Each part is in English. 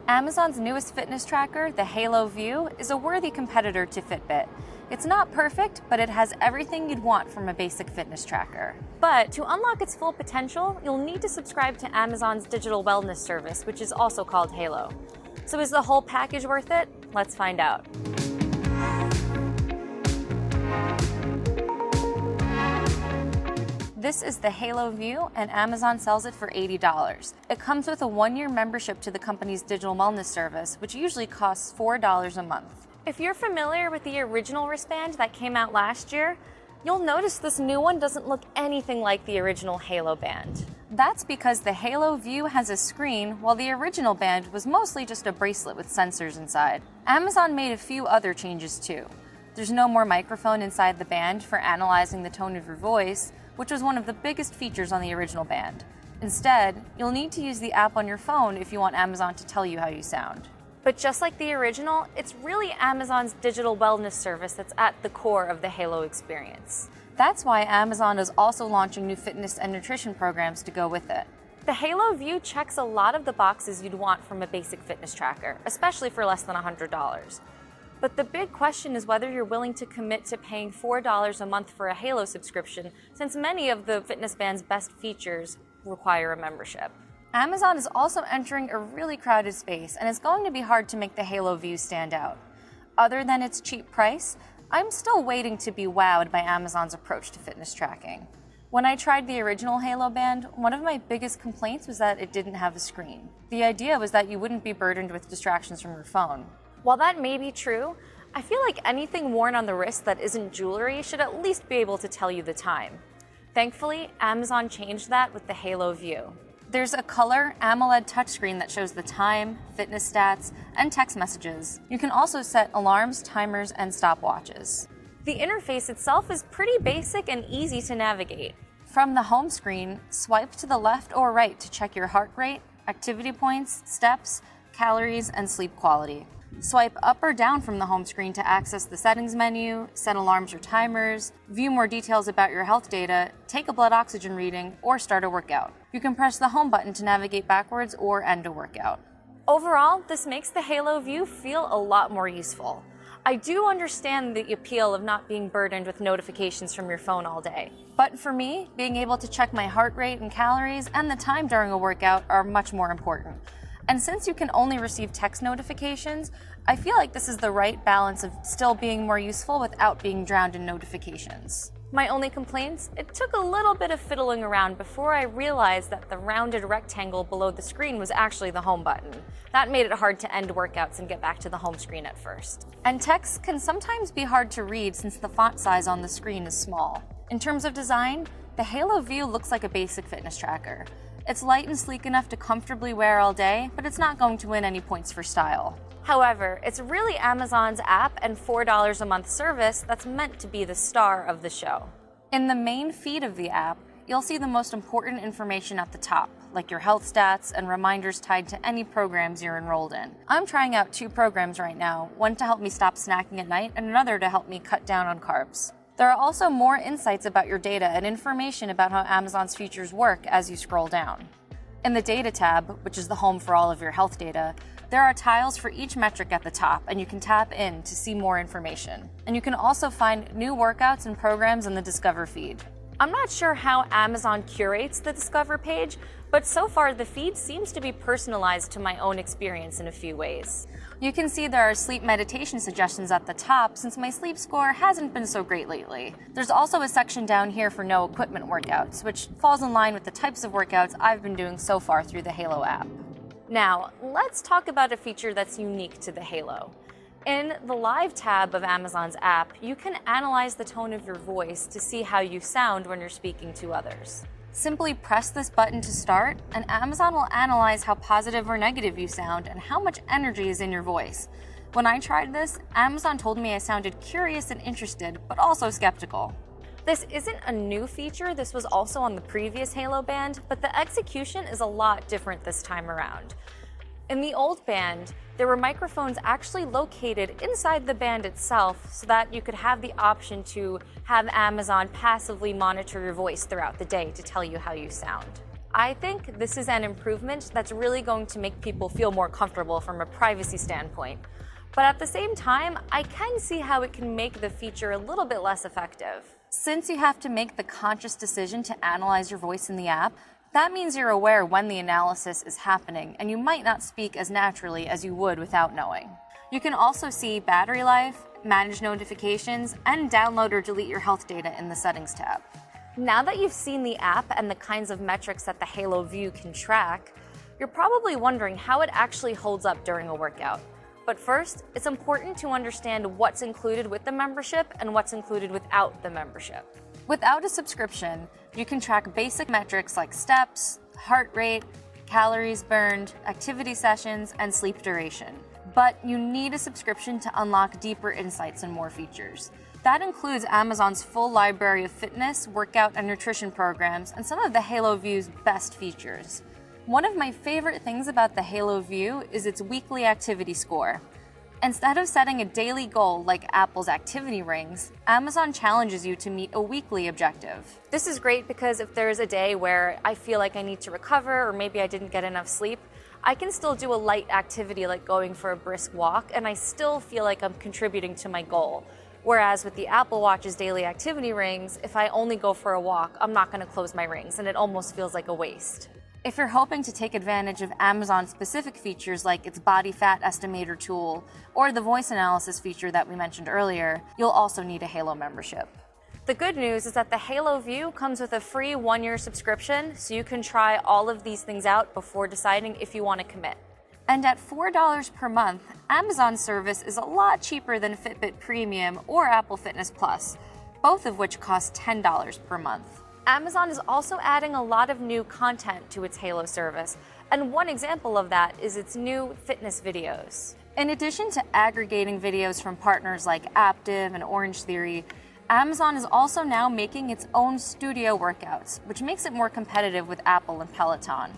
Amazon's newest fitness tracker, the Halo View, is a worthy competitor to Fitbit. It's not perfect, but it has everything you'd want from a basic fitness tracker. But to unlock its full potential, you'll need to subscribe to Amazon's digital wellness service, which is also called Halo. So is the whole package worth it? Let's find out. This is the Halo View, and Amazon sells it for $80. It comes with a 1-year membership to the company's digital wellness service, which usually costs $4 a month. If you're familiar with the original wristband that came out last year, you'll notice this new one doesn't look anything like the original Halo band. That's because the Halo View has a screen, while the original band was mostly just a bracelet with sensors inside. Amazon made a few other changes too. There's no more microphone inside the band for analyzing the tone of your voice, which was one of the biggest features on the original band. Instead, you'll need to use the app on your phone if you want Amazon to tell you how you sound. But just like the original, it's really Amazon's digital wellness service that's at the core of the Halo experience. That's why Amazon is also launching new fitness and nutrition programs to go with it. The Halo View checks a lot of the boxes you'd want from a basic fitness tracker, especially for less than $100. But the big question is whether you're willing to commit to paying $4 a month for a Halo subscription, since many of the fitness band's best features require a membership. Amazon is also entering a really crowded space, and it's going to be hard to make the Halo View stand out. Other than its cheap price, I'm still waiting to be wowed by Amazon's approach to fitness tracking. When I tried the original Halo band, one of my biggest complaints was that it didn't have a screen. The idea was that you wouldn't be burdened with distractions from your phone. While that may be true, I feel like anything worn on the wrist that isn't jewelry should at least be able to tell you the time. Thankfully, Amazon changed that with the Halo View. There's a color AMOLED touchscreen that shows the time, fitness stats, and text messages. You can also set alarms, timers, and stopwatches. The interface itself is pretty basic and easy to navigate. From the home screen, swipe to the left or right to check your heart rate, activity points, steps, calories, and sleep quality. Swipe up or down from the home screen to access the settings menu, set alarms or timers, view more details about your health data, take a blood oxygen reading, or start a workout. You can press the home button to navigate backwards or end a workout. Overall, this makes the Halo View feel a lot more useful. I do understand the appeal of not being burdened with notifications from your phone all day. But for me, being able to check my heart rate and calories and the time during a workout are much more important. And since you can only receive text notifications, I feel like this is the right balance of still being more useful without being drowned in notifications. My only complaints? It took a little bit of fiddling around before I realized that the rounded rectangle below the screen was actually the home button. That made it hard to end workouts and get back to the home screen at first. And text can sometimes be hard to read since the font size on the screen is small. In terms of design, the Halo View looks like a basic fitness tracker. It's light and sleek enough to comfortably wear all day, but it's not going to win any points for style. However, it's really Amazon's app and $4 a month service that's meant to be the star of the show. In the main feed of the app, you'll see the most important information at the top, like your health stats and reminders tied to any programs you're enrolled in. I'm trying out 2 programs right now, one to help me stop snacking at night and another to help me cut down on carbs. There are also more insights about your data and information about how Amazon's features work as you scroll down. In the Data tab, which is the home for all of your health data, there are tiles for each metric at the top, and you can tap in to see more information. And you can also find new workouts and programs in the Discover feed. I'm not sure how Amazon curates the Discover page, but so far the feed seems to be personalized to my own experience in a few ways. You can see there are sleep meditation suggestions at the top since my sleep score hasn't been so great lately. There's also a section down here for no equipment workouts, which falls in line with the types of workouts I've been doing so far through the Halo app. Now, let's talk about a feature that's unique to the Halo. In the Live tab of Amazon's app, you can analyze the tone of your voice to see how you sound when you're speaking to others. Simply press this button to start, and Amazon will analyze how positive or negative you sound and how much energy is in your voice. When I tried this, Amazon told me I sounded curious and interested, but also skeptical. This isn't a new feature, this was also on the previous Halo band, but the execution is a lot different this time around. In the old band, there were microphones actually located inside the band itself so that you could have the option to have Amazon passively monitor your voice throughout the day to tell you how you sound. I think this is an improvement that's really going to make people feel more comfortable from a privacy standpoint. But at the same time, I can see how it can make the feature a little bit less effective. Since you have to make the conscious decision to analyze your voice in the app, that means you're aware when the analysis is happening, and you might not speak as naturally as you would without knowing. You can also see battery life, manage notifications, and download or delete your health data in the Settings tab. Now that you've seen the app and the kinds of metrics that the Halo View can track, you're probably wondering how it actually holds up during a workout. But first, it's important to understand what's included with the membership and what's included without the membership. Without a subscription, you can track basic metrics like steps, heart rate, calories burned, activity sessions, and sleep duration. But you need a subscription to unlock deeper insights and more features. That includes Amazon's full library of fitness, workout, and nutrition programs, and some of the Halo View's best features. One of my favorite things about the Halo View is its weekly activity score. Instead of setting a daily goal like Apple's activity rings, Amazon challenges you to meet a weekly objective. This is great because if there's a day where I feel like I need to recover or maybe I didn't get enough sleep, I can still do a light activity like going for a brisk walk and I still feel like I'm contributing to my goal. Whereas with the Apple Watch's daily activity rings, if I only go for a walk, I'm not going to close my rings and it almost feels like a waste. If you're hoping to take advantage of Amazon-specific features like its body fat estimator tool or the voice analysis feature that we mentioned earlier, you'll also need a Halo membership. The good news is that the Halo View comes with a free 1-year subscription, so you can try all of these things out before deciding if you want to commit. And at $4 per month, Amazon's service is a lot cheaper than Fitbit Premium or Apple Fitness Plus, both of which cost $10 per month. Amazon is also adding a lot of new content to its Halo service, and one example of that is its new fitness videos. In addition to aggregating videos from partners like Aptiv and Orange Theory, Amazon is also now making its own studio workouts, which makes it more competitive with Apple and Peloton.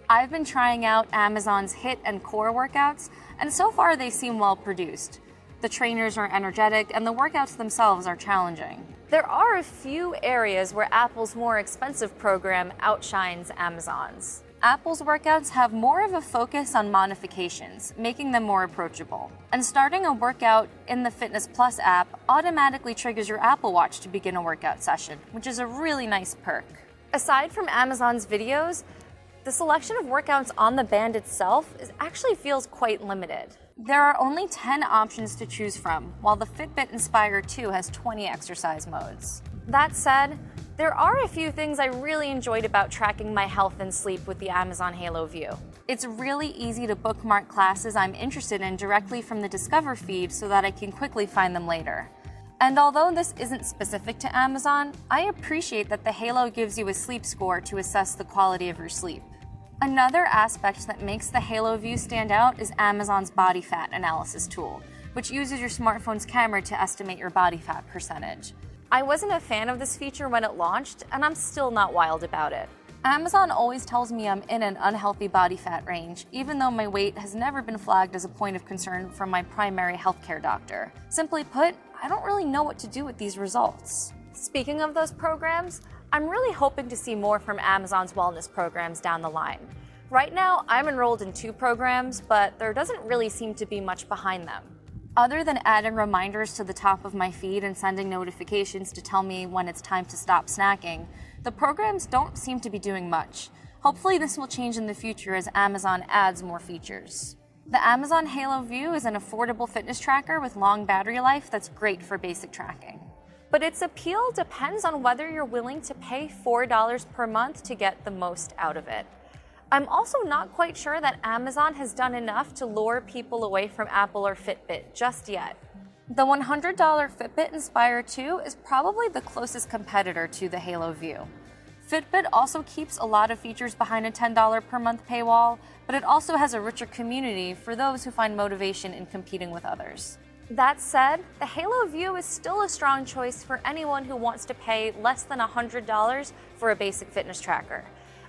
I've been trying out Amazon's HIIT and Core workouts, and so far they seem well produced. The trainers are energetic, and the workouts themselves are challenging. There are a few areas where Apple's more expensive program outshines Amazon's. Apple's workouts have more of a focus on modifications, making them more approachable. And starting a workout in the Fitness Plus app automatically triggers your Apple Watch to begin a workout session, which is a really nice perk. Aside from Amazon's videos, the selection of workouts on the band itself actually feels quite limited. There are only 10 options to choose from, while the Fitbit Inspire 2 has 20 exercise modes. That said, there are a few things I really enjoyed about tracking my health and sleep with the Amazon Halo View. It's really easy to bookmark classes I'm interested in directly from the Discover feed so that I can quickly find them later. And although this isn't specific to Amazon, I appreciate that the Halo gives you a sleep score to assess the quality of your sleep. Another aspect that makes the Halo View stand out is Amazon's body fat analysis tool, which uses your smartphone's camera to estimate your body fat percentage. I wasn't a fan of this feature when it launched, and I'm still not wild about it. Amazon always tells me I'm in an unhealthy body fat range, even though my weight has never been flagged as a point of concern from my primary healthcare doctor. Simply put, I don't really know what to do with these results. Speaking of those programs, I'm really hoping to see more from Amazon's wellness programs down the line. Right now, I'm enrolled in 2 programs, but there doesn't really seem to be much behind them. Other than adding reminders to the top of my feed and sending notifications to tell me when it's time to stop snacking, the programs don't seem to be doing much. Hopefully this will change in the future as Amazon adds more features. The Amazon Halo View is an affordable fitness tracker with long battery life that's great for basic tracking. But its appeal depends on whether you're willing to pay $4 per month to get the most out of it. I'm also not quite sure that Amazon has done enough to lure people away from Apple or Fitbit just yet. The $100 Fitbit Inspire 2 is probably the closest competitor to the Halo View. Fitbit also keeps a lot of features behind a $10 per month paywall, but it also has a richer community for those who find motivation in competing with others. That said, the Halo View is still a strong choice for anyone who wants to pay less than $100 for a basic fitness tracker.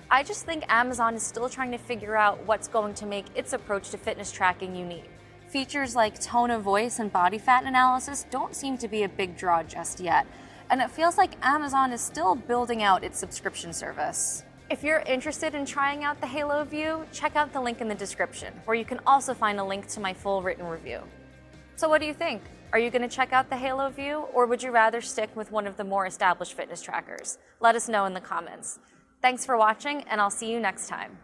I just think Amazon is still trying to figure out what's going to make its approach to fitness tracking unique. Features like tone of voice and body fat analysis don't seem to be a big draw just yet, and it feels like Amazon is still building out its subscription service. If you're interested in trying out the Halo View, check out the link in the description, where you can also find a link to my full written review. So what do you think? Are you going to check out the Halo View, or would you rather stick with one of the more established fitness trackers? Let us know in the comments. Thanks for watching, and I'll see you next time.